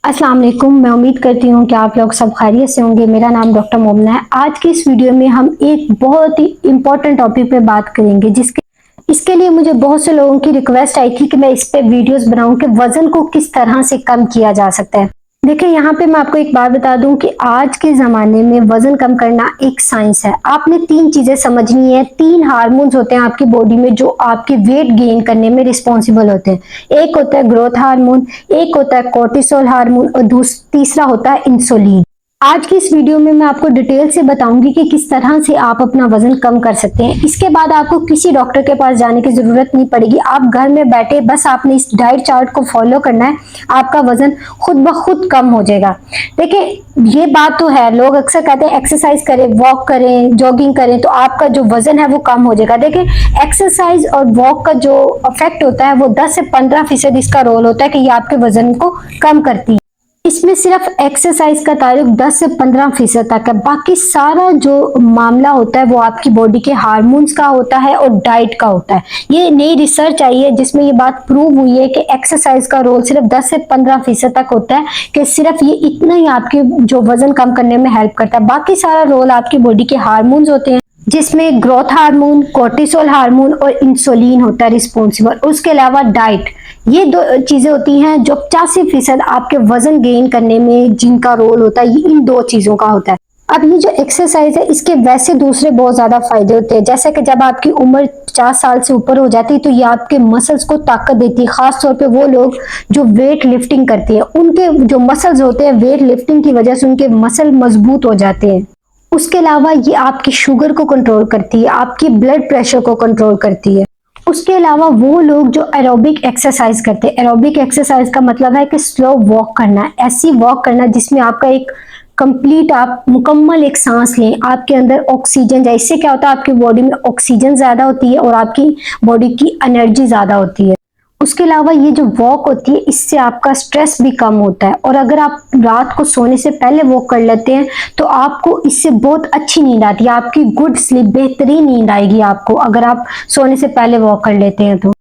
अस्सलाम वालेकुम। मैं उम्मीद करती हूँ कि आप लोग सब खैरियत से होंगे। मेरा नाम डॉक्टर मोमना है। आज की इस वीडियो में हम एक बहुत ही इम्पोर्टेंट टॉपिक पे बात करेंगे जिसके इसके लिए मुझे बहुत से लोगों की रिक्वेस्ट आई थी कि मैं इस पे वीडियोस बनाऊं कि वजन को किस तरह से कम किया जा सकता है। देखिए, यहाँ पे मैं आपको एक बात बता दूं कि आज के ज़माने में वज़न कम करना एक साइंस है। आपने 3 चीज़ें समझनी है। 3 हार्मोन्स होते हैं आपकी बॉडी में जो आपके वेट गेन करने में रिस्पॉन्सिबल होते हैं। एक होता है ग्रोथ हार्मोन, एक होता है कोर्टिसोल हार्मोन और तीसरा होता है इंसुलिन। आज की इस वीडियो में मैं आपको डिटेल से बताऊंगी कि किस तरह से आप अपना वजन कम कर सकते हैं। इसके बाद आपको किसी डॉक्टर के पास जाने की जरूरत नहीं पड़ेगी। आप घर में बैठे बस आपने इस डाइट चार्ट को फॉलो करना है, आपका वजन खुद ब खुद कम हो जाएगा। देखिए, ये बात तो है, लोग अक्सर कहते हैं एक्सरसाइज करें, वॉक करें, जॉगिंग करें तो आपका जो वजन है वो कम हो जाएगा। देखिए, एक्सरसाइज और वॉक का जो इफेक्ट होता है वो 10 से 15% इसका रोल होता है कि ये आपके वजन को कम करती है। इसमें सिर्फ एक्सरसाइज का ताल्लुक 10 से 15% तक है। बाकी सारा जो मामला होता है वो आपकी बॉडी के हार्मोन्स का होता है और डाइट का होता है। ये नई रिसर्च आई है जिसमें ये बात प्रूव हुई है कि एक्सरसाइज का रोल सिर्फ 10 से 15% तक होता है, कि सिर्फ ये इतना ही आपके जो वजन कम करने में हेल्प करता है। बाकी सारा रोल आपकी बॉडी के हार्मोन्स होते हैं जिसमें ग्रोथ हार्मोन, कोर्टिसोल हार्मोन और इंसुलिन होता है रिस्पॉन्सिबल। उसके अलावा डाइट, ये 2 चीजें होती हैं जो 85% आपके वजन गेन करने में जिनका रोल होता है, ये इन 2 चीजों का होता है। अब ये जो एक्सरसाइज है इसके वैसे दूसरे बहुत ज्यादा फायदे होते हैं, जैसे कि जब आपकी उम्र 50 साल से ऊपर हो जाती है तो ये आपके मसल्स को ताकत देती है। खास तौर पे वो लोग जो वेट लिफ्टिंग करते हैं, उनके जो मसल्स होते हैं वेट लिफ्टिंग की वजह से उनके मसल मजबूत हो जाते हैं। उसके अलावा ये आपकी शुगर को कंट्रोल करती है, आपकी ब्लड प्रेशर को कंट्रोल करती है। उसके अलावा वो लोग जो एरोबिक एक्सरसाइज करते हैं, एरोबिक एक्सरसाइज का मतलब है कि स्लो वॉक करना, ऐसी वॉक करना जिसमें आपका एक कंप्लीट, आप मुकम्मल एक सांस लें, आपके अंदर ऑक्सीजन जाए। इससे क्या होता है, आपकी बॉडी में ऑक्सीजन ज्यादा होती है और आपकी बॉडी की एनर्जी ज्यादा होती है। उसके अलावा ये जो वॉक होती है इससे आपका स्ट्रेस भी कम होता है, और अगर आप रात को सोने से पहले वॉक कर लेते हैं तो आपको इससे बहुत अच्छी नींद आती है, आपकी गुड स्लीप, बेहतरीन नींद आएगी आपको अगर आप सोने से पहले वॉक कर लेते हैं तो।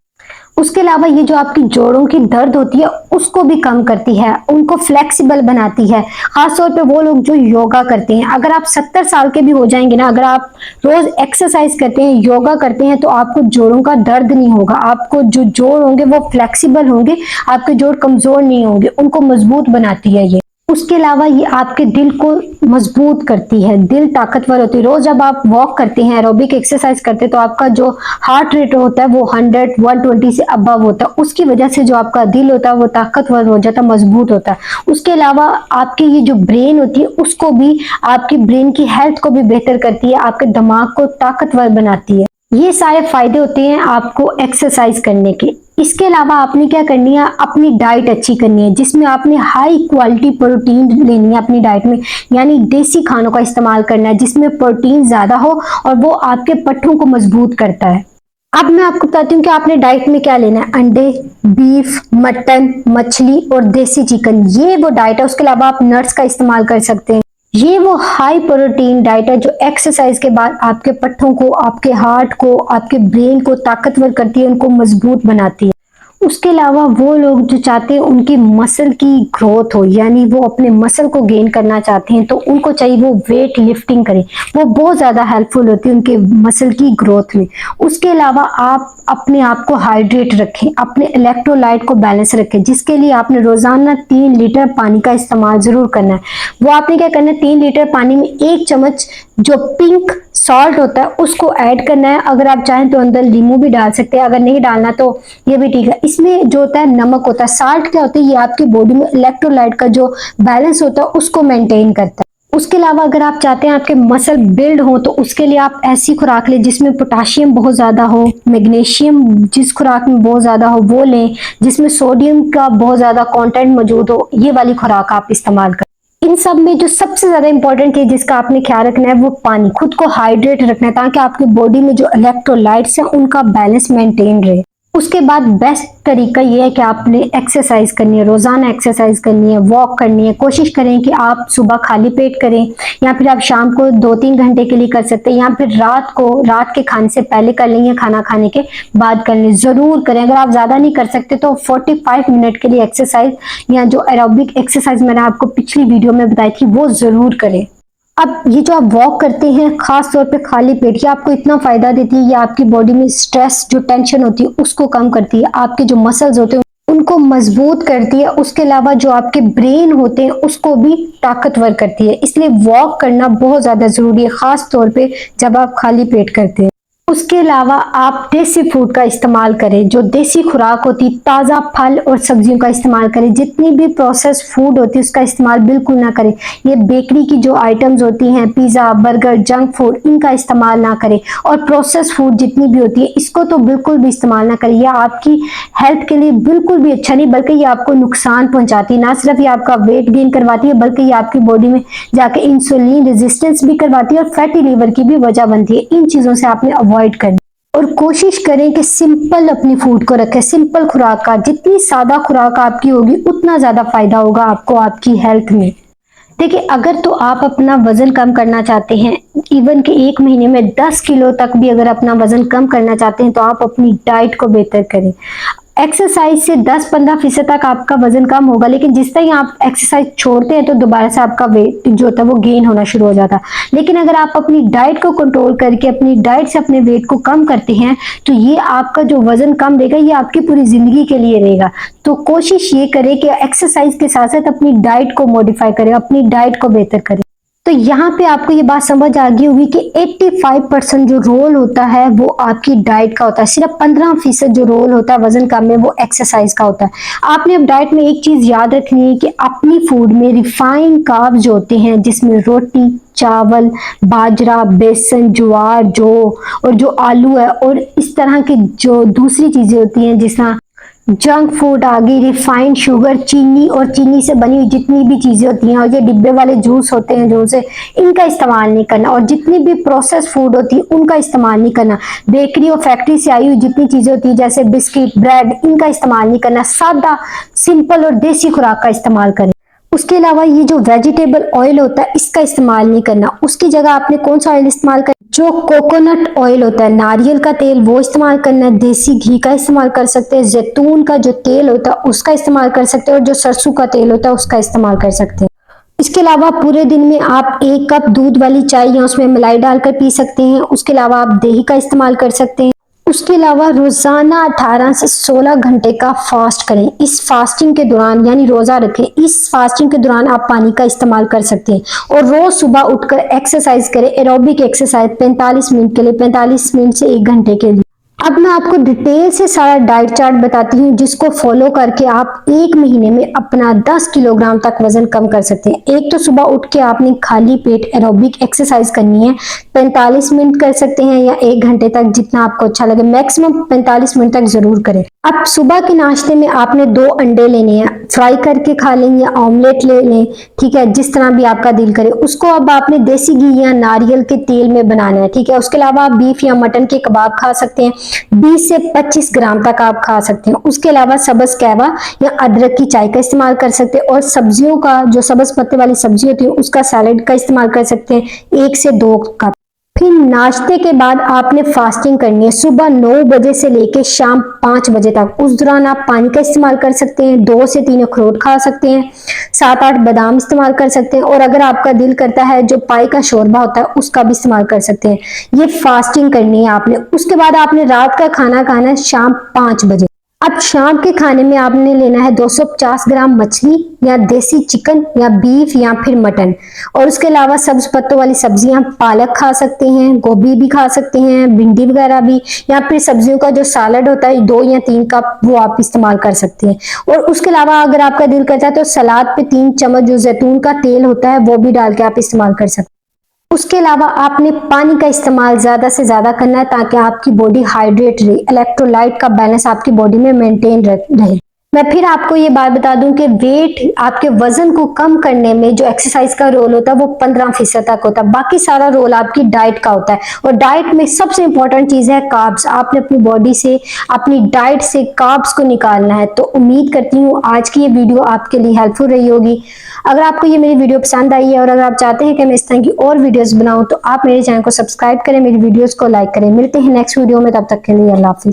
उसके अलावा ये जो आपकी जोड़ों की दर्द होती है उसको भी कम करती है, उनको फ्लेक्सिबल बनाती है। खास तौर पे वो लोग जो योगा करते हैं, अगर आप 70 साल के भी हो जाएंगे ना, अगर आप रोज एक्सरसाइज करते हैं, योगा करते हैं तो आपको जोड़ों का दर्द नहीं होगा, आपको जो जोड़ होंगे वो फ्लेक्सिबल होंगे, आपके जोड़ कमजोर नहीं होंगे, उनको मजबूत बनाती है ये। उसके अलावा ये आपके दिल को मजबूत करती है, दिल ताकतवर होती है। रोज जब आप वॉक करते हैं, एरोबिक एक्सरसाइज करते हैं तो आपका जो हार्ट रेट होता है वो 100 120 से अबव होता है। उसकी वजह से जो आपका दिल होता है वो ताकतवर हो जाता है, मजबूत होता है। उसके अलावा आपकी ये जो ब्रेन होती है उसको भी, आपकी ब्रेन की हेल्थ को भी बेहतर करती है, आपके दिमाग को ताकतवर बनाती है। ये सारे फायदे होते हैं आपको एक्सरसाइज करने के। इसके अलावा आपने क्या करनी है, अपनी डाइट अच्छी करनी है जिसमें आपने हाई क्वालिटी प्रोटीन लेनी है अपनी डाइट में, यानी देसी खानों का इस्तेमाल करना है जिसमें प्रोटीन ज्यादा हो और वो आपके पट्टों को मजबूत करता है। अब मैं आपको बताती हूँ कि आपने डाइट में क्या लेना है। अंडे, बीफ, मटन, मछली और देसी चिकन, ये वो डाइट है। उसके अलावा आप नट्स का इस्तेमाल कर सकते हैं। ये वो हाई प्रोटीन डाइट है जो एक्सरसाइज के बाद आपके पट्टों को, आपके हार्ट को, आपके ब्रेन को ताकतवर करती है, उनको मजबूत बनाती है। उसके अलावा वो लोग जो चाहते हैं उनकी मसल की ग्रोथ हो, यानी वो अपने मसल को गेन करना चाहते हैं तो उनको चाहिए वो वेट लिफ्टिंग करें, वो बहुत ज्यादा हेल्पफुल होती है उनके मसल की ग्रोथ में। उसके अलावा आप अपने आप को हाइड्रेट रखें, अपने इलेक्ट्रोलाइट को बैलेंस रखें, जिसके लिए आपने रोजाना 3 लीटर पानी का इस्तेमाल जरूर करना है। वो आपने क्या करना है, 3 लीटर पानी में 1 चम्मच जो पिंक सॉल्ट होता है उसको ऐड करना है। अगर आप चाहें तो अंदर नींबू भी डाल सकते हैं, अगर नहीं डालना तो ये भी ठीक है। इसमें जो होता है नमक होता है, साल्ट क्या होता है, ये आपकी बॉडी में इलेक्ट्रोलाइट का जो बैलेंस होता है उसको मेंटेन करता है। उसके अलावा अगर आप चाहते हैं आपके मसल बिल्ड हो तो उसके लिए आप ऐसी खुराक लें जिसमें पोटाशियम बहुत ज्यादा हो, मैग्नीशियम जिस खुराक में बहुत ज्यादा हो वो लें, जिसमें सोडियम का बहुत ज्यादा कंटेंट मौजूद हो, ये वाली खुराक आप इस्तेमाल करें। इन सब में जो सबसे ज्यादा इंपॉर्टेंट है जिसका आपने ख्याल रखना है वो पानी, खुद को हाइड्रेट रखना है ताकि आपकी बॉडी में जो इलेक्ट्रोलाइट्स हैं उनका बैलेंस मेंटेन रहे। उसके बाद बेस्ट तरीका ये है कि आपने एक्सरसाइज करनी है, रोजाना एक्सरसाइज करनी है, वॉक करनी है। कोशिश करें कि आप सुबह खाली पेट करें या फिर आप शाम को 2-3 घंटे के लिए कर सकते हैं या फिर रात को, रात के खाने से पहले कर लें या खाना खाने के बाद कर लें। जरूर करें। अगर आप ज्यादा नहीं कर सकते तो 45 मिनट के लिए एक्सरसाइज या जो एरोबिक एक्सरसाइज मैंने आपको पिछली वीडियो में बताई थी वो जरूर करें। अब ये जो आप वॉक करते हैं खास तौर पे खाली पेट, ये आपको इतना फायदा देती है, ये आपकी बॉडी में स्ट्रेस जो टेंशन होती है उसको कम करती है, आपके जो मसल्स होते हैं उनको मजबूत करती है, उसके अलावा जो आपके ब्रेन होते हैं उसको भी ताकतवर करती है। इसलिए वॉक करना बहुत ज्यादा जरूरी है, खास तौर पे जब आप खाली पेट करते हैं। उसके अलावा आप देसी फूड का इस्तेमाल करें, जो देसी खुराक होती है, ताज़ा फल और सब्जियों का इस्तेमाल करें। जितनी भी प्रोसेस फूड होती है उसका इस्तेमाल बिल्कुल ना करें। ये बेकरी की जो आइटम्स होती हैं, पिज़्ज़ा, बर्गर, जंक फूड, इनका इस्तेमाल ना करें। और प्रोसेस फूड जितनी भी होती है इसको तो बिल्कुल भी इस्तेमाल ना करें। यह आपकी हेल्थ के लिए बिल्कुल भी अच्छा नहीं, बल्कि ये आपको नुकसान पहुंचाती है। ना सिर्फ ये आपका वेट गेन करवाती है बल्कि ये आपकी बॉडी में जाके इंसुलिन रेजिस्टेंस भी करवाती है और फैटी लीवर की भी वजह बनती है। इन चीज़ों से आपने अवॉइड करनी और कोशिश करें कि सिंपल अपनी फूड को रखें, सिंपल खुराक का। जितनी सादा खुराक आपकी होगी उतना ज्यादा फायदा होगा आपको आपकी हेल्थ में। देखिए, अगर तो आप अपना वजन कम करना चाहते हैं, इवन कि 1 महीने में 10 किलो तक भी अगर अपना वजन कम करना चाहते हैं तो आप अपनी डाइट को बेहतर करें। एक्सरसाइज से 10-15% तक आपका वजन कम होगा, लेकिन जिस तरह आप एक्सरसाइज छोड़ते हैं तो दोबारा से आपका वेट जो होता है वो गेन होना शुरू हो जाता है। लेकिन अगर आप अपनी डाइट को कंट्रोल करके अपनी डाइट से अपने वेट को कम करते हैं तो ये आपका जो वजन कम रहेगा ये आपकी पूरी जिंदगी के लिए रहेगा। तो कोशिश ये करें कि एक्सरसाइज के साथ साथ अपनी डाइट को मॉडिफाई करें, अपनी डाइट को बेहतर करें। तो यहाँ पे आपको ये बात समझ आ गई होगी कि 85% जो रोल होता है वो आपकी डाइट का होता है, सिर्फ 15% जो रोल होता है वजन कम में वो एक्सरसाइज का होता है। आपने अब डाइट में एक चीज याद रखनी है कि अपनी फूड में रिफाइंड कार्ब्स जो होते हैं, जिसमें रोटी, चावल, बाजरा, बेसन, ज्वार, जौ और जो आलू है और इस तरह की जो दूसरी चीजें होती हैं जिस तरह जंक फूड आ गई, रिफाइंड शुगर, चीनी और चीनी से बनी हुई जितनी भी चीजें होती हैं और ये डिब्बे वाले जूस होते हैं जो से इनका इस्तेमाल नहीं करना। और जितनी भी प्रोसेस फूड होती है उनका इस्तेमाल नहीं करना। बेकरी और फैक्ट्री से आई हुई जितनी चीजें होती है जैसे बिस्किट, ब्रेड, इनका इस्तेमाल नहीं करना। सादा, सिंपल और देसी खुराक का इस्तेमाल करें। उसके अलावा ये जो वेजिटेबल ऑयल होता है इसका इस्तेमाल नहीं करना। उसकी जगह आपने कौन सा ऑयल इस्तेमाल करना? जो कोकोनट ऑयल होता है, नारियल का तेल, वो इस्तेमाल करना है। देसी घी का इस्तेमाल कर सकते हैं। जैतून का जो तेल होता है उसका इस्तेमाल कर सकते हैं और जो सरसों का तेल होता है उसका इस्तेमाल कर सकते हैं। इसके अलावा पूरे दिन में आप 1 कप दूध वाली चाय या उसमें मलाई डालकर पी सकते हैं। उसके अलावा आप दही का इस्तेमाल कर सकते हैं। उसके अलावा रोजाना 18 से 16 घंटे का फास्ट करें। इस फास्टिंग के दौरान यानी रोजा रखें, इस फास्टिंग के दौरान आप पानी का इस्तेमाल कर सकते हैं और रोज सुबह उठकर एक्सरसाइज करें। एरोबिक एक्सरसाइज 45 मिनट के लिए, 45 मिनट से 1 घंटे के लिए। अब मैं आपको डिटेल से सारा डाइट चार्ट बताती हूँ जिसको फॉलो करके आप 1 महीने में अपना 10 किलोग्राम तक वजन कम कर सकते हैं। एक तो सुबह उठ के आपने खाली पेट एरोबिक एक्सरसाइज करनी है, 45 मिनट कर सकते हैं या 1 घंटे तक, जितना आपको अच्छा लगे। मैक्सिमम 45 मिनट तक जरूर करें। अब सुबह के नाश्ते में आपने 2 अंडे लेने हैं, फ्राई करके खा लें या ऑमलेट ले लें, ठीक है, जिस तरह भी आपका दिल करे। उसको अब आपने देसी घी या नारियल के तेल में बनाना है, ठीक है। उसके अलावा आप बीफ या मटन के कबाब खा सकते हैं, 20 से 25 ग्राम तक आप खा सकते हैं। उसके अलावा सब्ज कहवा या अदरक की चाय का इस्तेमाल कर सकते हैं और सब्जियों का जो सब्ज पत्ते वाली सब्जी होती है उसका सैलेड का इस्तेमाल कर सकते हैं, 1 से 2 कप। फिर नाश्ते के बाद आपने फास्टिंग करनी है सुबह 9 बजे से लेके शाम 5 बजे तक। उस दौरान आप पानी का इस्तेमाल कर सकते हैं, 2 से 3 अखरोट खा सकते हैं, 7-8 बादाम इस्तेमाल कर सकते हैं और अगर आपका दिल करता है जो पाई का शोरबा होता है उसका भी इस्तेमाल कर सकते हैं। ये फास्टिंग करनी है आपने। उसके बाद आपने रात का खाना खाना है शाम 5 बजे। अब शाम के खाने में आपने लेना है 250 ग्राम मछली या देसी चिकन या बीफ या फिर मटन और उसके अलावा सब्ज पत्तों वाली सब्जियां, पालक खा सकते हैं, गोभी भी खा सकते हैं, भिंडी वगैरह भी, या फिर सब्जियों का जो सलाद होता है 2 या 3 कप वो आप इस्तेमाल कर सकते हैं। और उसके अलावा अगर आपका दिल करता है तो सलाद पे 3 चम्मच जो जैतून का तेल होता है वो भी डाल के आप इस्तेमाल कर सकते हैं। उसके अलावा आपने पानी का इस्तेमाल ज्यादा से ज्यादा करना है ताकि आपकी बॉडी हाइड्रेट रहे, इलेक्ट्रोलाइट का बैलेंस आपकी बॉडी में मेंटेन रहे। मैं फिर आपको ये बात बता दूं कि वेट, आपके वजन को कम करने में जो एक्सरसाइज का रोल होता है वो 15% तक होता है, बाकी सारा रोल आपकी डाइट का होता है। और डाइट में सबसे इंपॉर्टेंट चीज है कार्ब्स। आपने अपनी बॉडी से, अपनी डाइट से कार्ब्स को निकालना है। तो उम्मीद करती हूँ आज की ये वीडियो आपके लिए हेल्पफुल रही होगी। अगर आपको ये मेरी वीडियो पसंद आई है और अगर आप चाहते हैं कि मैं इस तरह की और वीडियोस बनाऊं तो आप मेरे चैनल को सब्सक्राइब करें, मेरी वीडियोस को लाइक करें। मिलते हैं नेक्स्ट वीडियो में, तब तक के लिए अल्लाह हाफिज।